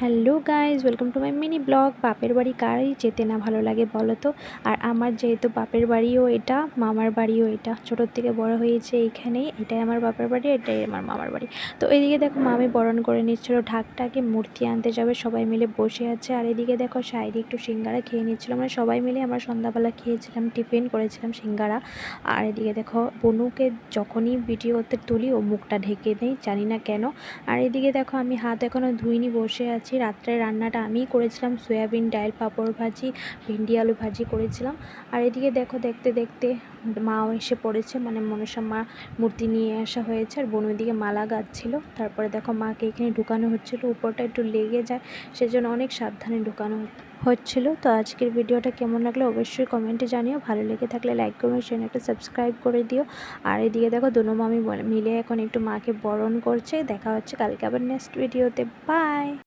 Hello guys, welcome to my mini blog. বাপের বাড়ি কারই যেতে না ভালো লাগে বলো তো। আর আমার যেহেতু বাপের বাড়িও এটা, মামার বাড়িও এটা, ছোটোর থেকে বড় হয়েছে এইখানেই। এটাই আমার বাপের বাড়ি, এটাই আমার মামার বাড়ি। তো এদিকে দেখো মামি বরণ করে নিচ্ছিল ঢাকটাকে, মূর্তি আনতে যাবে, সবাই মিলে বসে আছে। আর এদিকে দেখো সাইডে একটু সিঙ্গারা খেয়ে নিচ্ছিল, মানে সবাই মিলে আমরা সন্ধ্যাবেলা খেয়েছিলাম, টিফিন করেছিলাম সিঙ্গারা। আর এদিকে দেখো বনুকে যখনই ভিডিওতে তুলি ও মুখটা ঢেকে নেই, জানি না কেন। আর এদিকে দেখো আমি হাত এখনও ধুইনি, বসে আছি। রাত্রের রান্নাটা আমিই করেছিলাম, সয়াবিন ডাল, পাঁপড় ভাজি, ভেন্ডি আলু ভাজি করেছিলাম। আর এদিকে দেখো দেখতে দেখতে মাও এসে পড়েছে, মানে মনসা মা মূর্তি নিয়ে আসা হয়েছে। আর বোন ওইদিকে মালা গাচ্ছিল। তারপরে দেখো মাকে এখানে ঢুকানো হচ্ছিলো, উপরটা একটু লেগে যায়, সেজন্য অনেক সাবধানে ঢুকানো হচ্ছিল। তো আজকের ভিডিওটা কেমন লাগলো অবশ্যই কমেন্টে জানিও। ভালো লেগে থাকলে লাইক করো, চ্যানেলটা সাবস্ক্রাইব করে দিও। আর এদিকে দেখো দুনো মামি মিলে এখন একটু মাকে বরণ করছে। দেখা হচ্ছে কালকে আবার নেক্সট ভিডিওতে। বাই।